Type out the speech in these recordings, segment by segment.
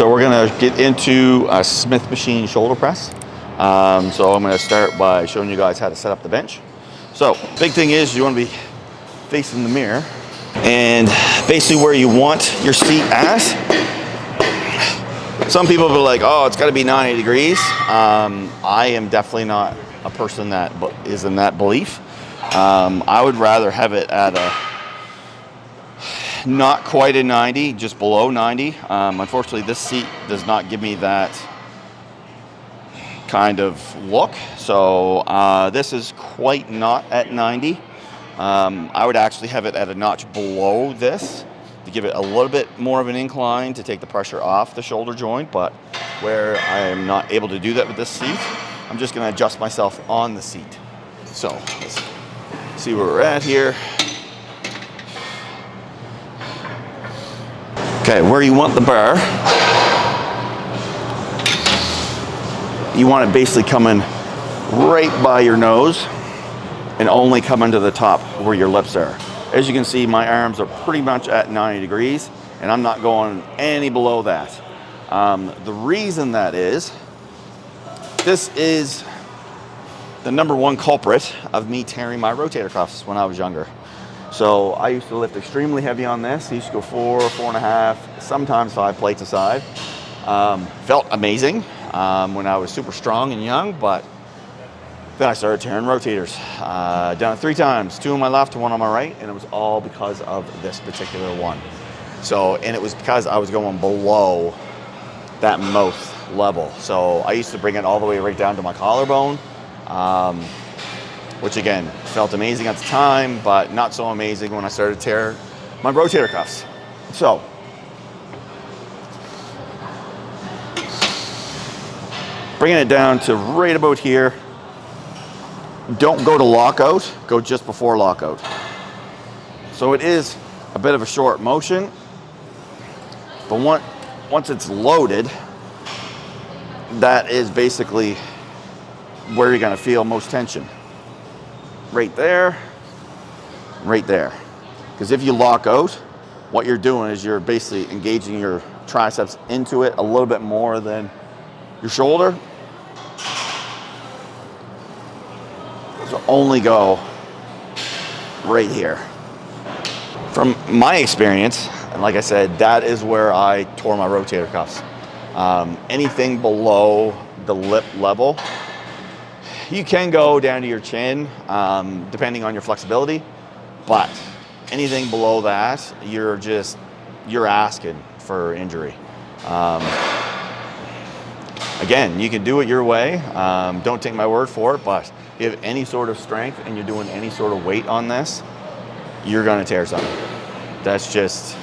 So we're gonna get into a Smith machine shoulder press. So I'm gonna start by showing you guys how to set up the bench. So big thing is you wanna be facing the mirror and basically where you want your seat at. Some people will be like, oh, it's gotta be 90 degrees. I am definitely not a person that is in that belief. I would rather have it at a not quite a 90, just below 90. Unfortunately, this seat does not give me that kind of look. So this is quite not at 90. I would actually have it at a notch below this to give it a little bit more of an incline to take the pressure off the shoulder joint. But where I am not able to do that with this seat, I'm just going to adjust myself on the seat. So let's see where we're at here. Okay, where you want the bar, you want it basically coming right by your nose and only coming to the top where your lips are. As you can see, my arms are pretty much at 90 degrees and I'm not going any below that. The reason that is, this is the number one culprit of me tearing my rotator cuffs when I was younger. So I used to lift extremely heavy on this. I used to go 4.5, sometimes 5 plates a side. Felt amazing when I was super strong and young, but then I started tearing rotators. Done it 3 times, 2 on my left, 1 on my right, and it was all because of this particular one. So, and it was because I was going below that mouth level. So I used to bring it all the way right down to my collarbone. Which again, felt amazing at the time, but not so amazing when I started to tear my rotator cuffs. So, bringing it down to right about here. Don't go to lockout, go just before lockout. So it is a bit of a short motion, but once it's loaded, that is basically where you're gonna feel most tension. Right there, right there. Because if you lock out, what you're doing is you're basically engaging your triceps into it a little bit more than your shoulder. So only go right here. From my experience, and like I said, that is where I tore my rotator cuffs. Anything below the lip level, you can go down to your chin, depending on your flexibility, but anything below that, you're asking for injury. Again, you can do it your way. Don't take my word for it, but if you have any sort of strength and you're doing any sort of weight on this, you're gonna tear something. That's just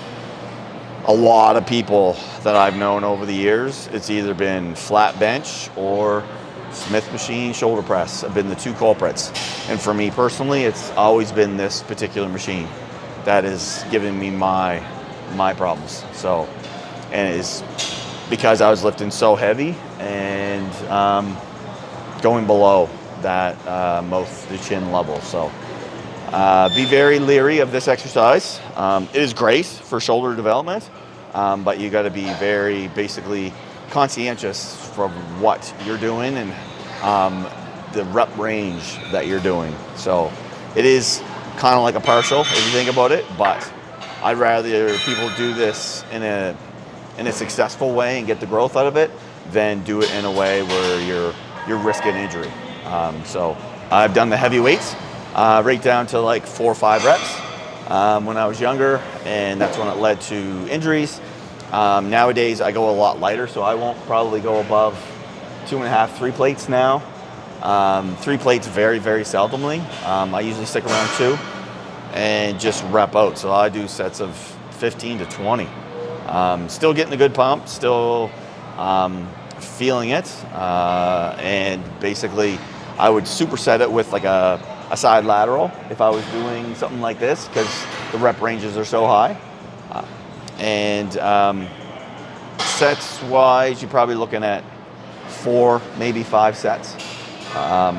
a lot of people that I've known over the years. It's either been flat bench or Smith machine shoulder press have been the 2 culprits. And for me personally, it's always been this particular machine that is giving me my problems. So, and it's because I was lifting so heavy and going below that mouth to chin level. So be very leery of this exercise. It is great for shoulder development, but you got to be very basically conscientious from what you're doing and the rep range that you're doing. So it is kind of like a partial if you think about it, but I'd rather people do this in a successful way and get the growth out of it than do it in a way where you're risking injury. So I've done the heavy weights right down to like 4 or 5 reps when I was younger, and that's when it led to injuries. Nowadays I go a lot lighter, so I won't probably go above 2.5, 3 plates now. 3 plates very, very seldomly. I usually stick around 2 and just rep out. So I do sets of 15 to 20. Still getting a good pump, still feeling it. And basically I would superset it with like a side lateral if I was doing something like this, because the rep ranges are so high. And sets wise, you're probably looking at 4, maybe 5 sets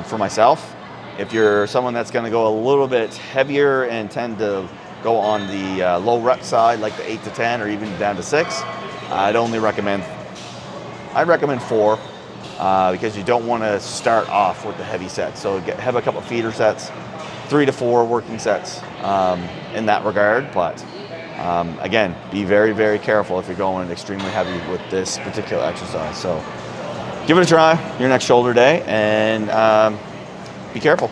for myself. If you're someone that's going to go a little bit heavier and tend to go on the low rep side, like the 8 to 10 or even down to 6, I'd only recommend I recommend 4 because you don't want to start off with the heavy sets. So have a couple feeder sets, 3 to 4 working sets in that regard. But again, be very, very careful if you're going extremely heavy with this particular exercise. So give it a try your next shoulder day, and be careful.